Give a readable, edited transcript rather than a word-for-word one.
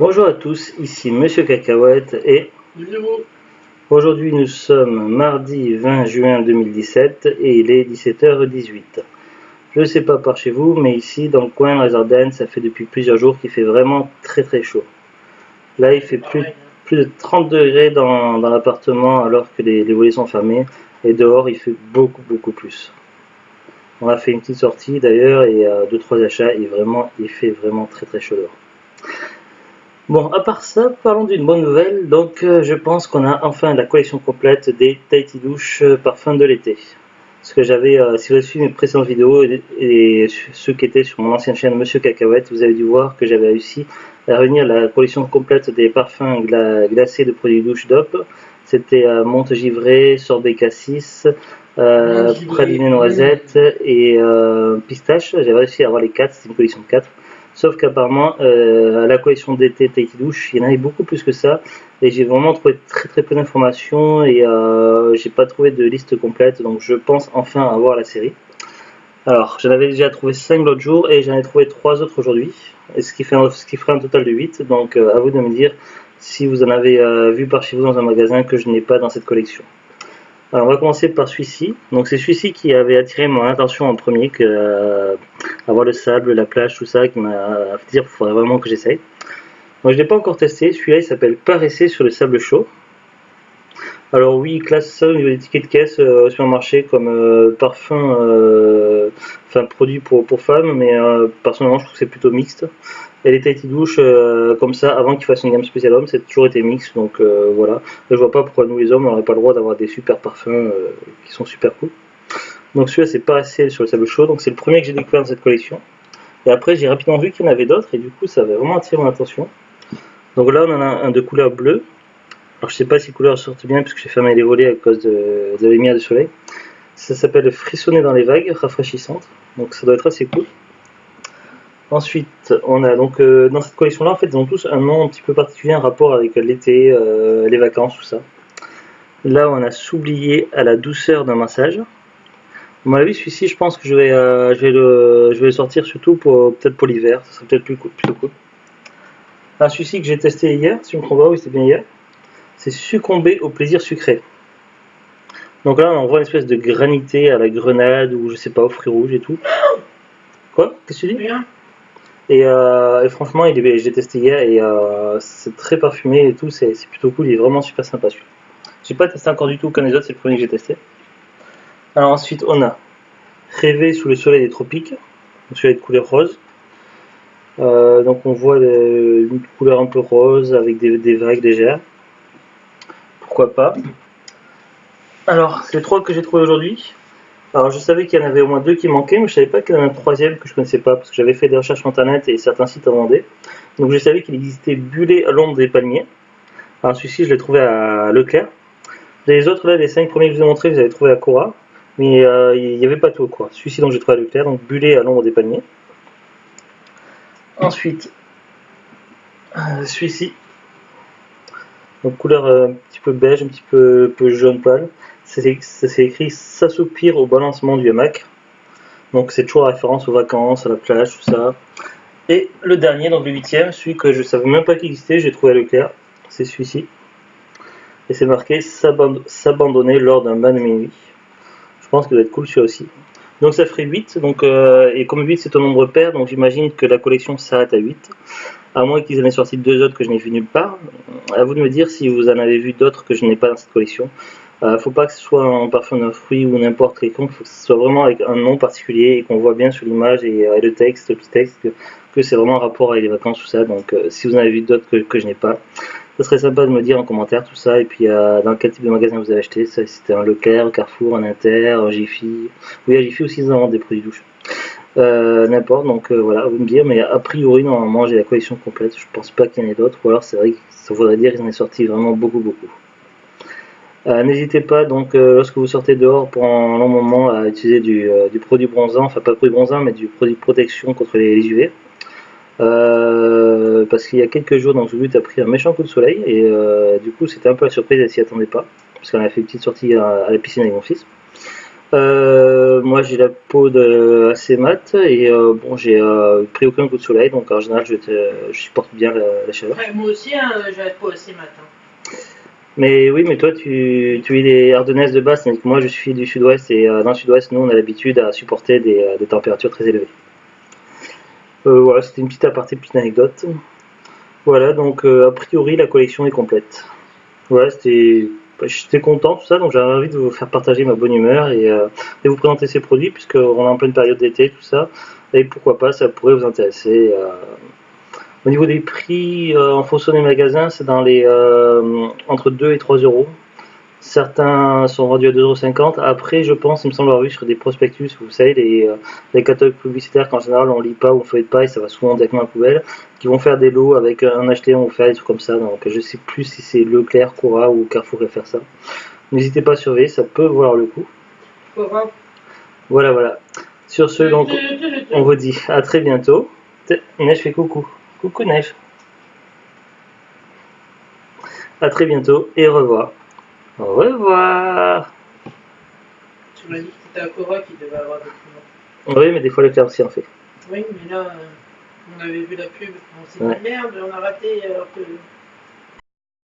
Bonjour à tous, ici Monsieur Cacahuète et aujourd'hui nous sommes mardi 20 juin 2017 et il est 17h18. Je ne sais pas par chez vous, mais ici dans le coin dans les Ardennes, ça fait depuis plusieurs jours qu'il fait vraiment très chaud. Là il fait plus de 30 degrés dans l'appartement alors que les volets sont fermés et dehors il fait beaucoup plus. On a fait une petite sortie d'ailleurs et 2-3 achats et vraiment il fait vraiment très chaud dehors. Bon, à part ça, parlons d'une bonne nouvelle. Donc, je pense qu'on a enfin la collection complète des Tahiti Douche parfums de l'été. Parce que j'avais, si vous avez suivi mes précédentes vidéos et ceux qui étaient sur mon ancienne chaîne Monsieur Cacahuète, vous avez dû voir que j'avais réussi à réunir la collection complète des parfums glacés de produits douche DOP. C'était menthe givrée, sorbet cassis, praliné noisette et pistache. J'ai réussi à avoir les 4, c'est une collection de 4. Sauf qu'apparemment, la collection d'été Tahiti Douche, il y en avait beaucoup plus que ça. Et j'ai vraiment trouvé très peu d'informations et j'ai pas trouvé de liste complète. Donc je pense enfin avoir la série. Alors, j'en avais déjà trouvé 5 l'autre jour et j'en ai trouvé 3 autres aujourd'hui. Ce qui ferait un total de 8. Donc à vous de me dire si vous en avez vu par chez vous dans un magasin que je n'ai pas dans cette collection. Alors on va commencer par celui-ci. Donc c'est celui-ci qui avait attiré mon attention en premier, avoir le sable, la plage, tout ça, qui m'a fait dire qu'il faudrait vraiment que j'essaye. Donc je ne l'ai pas encore testé. Celui-là il s'appelle Paresser sur le sable chaud. Alors oui, il classe ça au niveau des tickets de caisse au supermarché comme parfum, enfin produit pour femmes, mais personnellement je trouve que c'est plutôt mixte. Et les Tahiti Douche, comme ça, avant qu'ils fassent une gamme spéciale homme, c'est toujours été mixte, donc voilà. Là, je vois pas pourquoi nous les hommes, on n'aurait pas le droit d'avoir des super parfums qui sont super cool. Donc celui-là, c'est Paresser sur le sable chaud, donc c'est le premier que j'ai découvert dans cette collection. Et après, j'ai rapidement vu qu'il y en avait d'autres, et du coup, ça avait vraiment attiré mon attention. Donc là, on en a un de couleur bleue. Alors je sais pas si les couleurs sortent bien puisque j'ai fermé les volets à cause de la lumière du soleil. Ça s'appelle Frissonner dans les vagues, rafraîchissante. Donc ça doit être assez cool. Ensuite, on a donc dans cette collection là, en fait, ils ont tous un nom un petit peu particulier, un rapport avec l'été, les vacances, tout ça. Là, on a S'oublier à la douceur d'un massage. À mon avis, celui-ci, je pense que je vais le sortir surtout peut-être pour l'hiver, ça serait peut-être plutôt cool. Ah, celui-ci que j'ai testé hier, si je me trompe pas, oui, c'était bien hier. C'est Succomber au plaisir sucré. Donc là, on voit une espèce de granité à la grenade ou je sais pas, aux fruits rouges et tout. Quoi? Qu'est-ce que tu dis? Rien. Et franchement, j'ai testé hier et c'est très parfumé et tout, c'est plutôt cool, il est vraiment super sympa celui-là. J'ai pas testé encore du tout comme les autres, c'est le premier que j'ai testé. Alors ensuite, on a Rêver sous le soleil des tropiques, celui-là est de couleur rose. Donc on voit une couleur un peu rose avec des vagues légères. Pourquoi pas? Alors, c'est les 3 que j'ai trouvé aujourd'hui. Alors, je savais qu'il y en avait au moins 2 qui manquaient, mais je savais pas qu'il y en avait un troisième que je connaissais pas, parce que j'avais fait des recherches sur internet et certains sites en vendaient. Donc, je savais qu'il existait Bullet à l'ombre des palmiers. Alors, celui-ci, je l'ai trouvé à Leclerc. Les autres, là, les 5 premiers que je vous ai montrés, vous avez trouvé à Cora. Mais il n'y avait pas tout, quoi. Celui-ci, donc, j'ai trouvé à Leclerc, donc Bullet à l'ombre des palmiers. Ensuite, celui-ci. Donc, couleur un petit peu beige, un petit peu jaune pâle. C'est écrit S'assoupir au balancement du hamac. Donc c'est toujours la référence aux vacances, à la plage, tout ça. Et le dernier, donc le 8ème, celui que je savais même pas qu'il existait, j'ai trouvé à Leclerc, c'est celui-ci. Et c'est marqué S'abandonner lors d'un bain de minuit. Je pense qu'il doit être cool celui-là aussi. Donc ça ferait 8, donc, et comme 8 c'est un nombre pair, donc j'imagine que la collection s'arrête à 8. À moins qu'ils en aient sorti 2 autres que je n'ai vu nulle part. À vous de me dire si vous en avez vu d'autres que je n'ai pas dans cette collection. Faut pas que ce soit un parfum d'un fruit ou n'importe quelconque, faut que ce soit vraiment avec un nom particulier et qu'on voit bien sur l'image et le texte, le petit texte, que c'est vraiment un rapport avec les vacances, tout ça. Donc si vous en avez vu d'autres que je n'ai pas, ça serait sympa de me dire en commentaire tout ça. Et puis dans quel type de magasin vous avez acheté, si c'était un Leclerc, un Carrefour, un Inter, un Jiffy. Oui, à Jiffy aussi ils en vendent des produits douche. N'importe, donc voilà, vous me dire, mais a priori normalement j'ai la collection complète, je pense pas qu'il y en ait d'autres, ou alors c'est vrai que ça voudrait dire qu'ils en aient sorti vraiment beaucoup. N'hésitez pas donc lorsque vous sortez dehors pour un long moment à utiliser du produit bronzant, enfin pas de produit bronzant mais du produit de protection contre les UV. Parce qu'il y a quelques jours donc Zoubut a pris un méchant coup de soleil et du coup c'était un peu la surprise, elle s'y attendait pas, parce qu'on a fait une petite sortie à la piscine avec mon fils. Moi j'ai la peau assez mate et bon j'ai pris aucun coup de soleil donc en général je supporte bien la chaleur. Ouais, moi aussi, hein, j'ai la peau assez mat. Mais oui, mais toi tu es des Ardennaises de base, tandis que moi je suis du sud-ouest et dans le sud-ouest nous on a l'habitude à supporter des températures très élevées. Voilà, c'était une petite aparté, petite anecdote. Voilà, donc a priori la collection est complète. Voilà, j'étais content tout ça, donc j'avais envie de vous faire partager ma bonne humeur et vous présenter ces produits puisqu'on est en pleine période d'été, tout ça. Et pourquoi pas, ça pourrait vous intéresser. Au niveau des prix, en fonction des magasins, c'est dans les entre 2 et 3 euros. Certains sont vendus à 2,50 €. Après, je pense, il me semble avoir vu sur des prospectus, vous savez, les catalogues publicitaires qu'en général on lit pas ou on feuille pas et ça va souvent directement à la poubelle, qui vont faire des lots avec un acheté, on offert, des trucs comme ça. Donc je sais plus si c'est Leclerc, Cora ou Carrefour qui va faire ça. N'hésitez pas à surveiller, ça peut valoir le coup. Voilà, voilà. Sur ce, donc, on vous dit à très bientôt. Neige fait coucou. Coucou Neige. À très bientôt et au revoir. Au revoir. Tu m'as dit que c'était un Cora qui devait avoir des trucs. Oui, mais des fois Leclerc aussi en fait. Oui, mais là, on avait vu la pub. On s'est dit merde, on a raté alors que.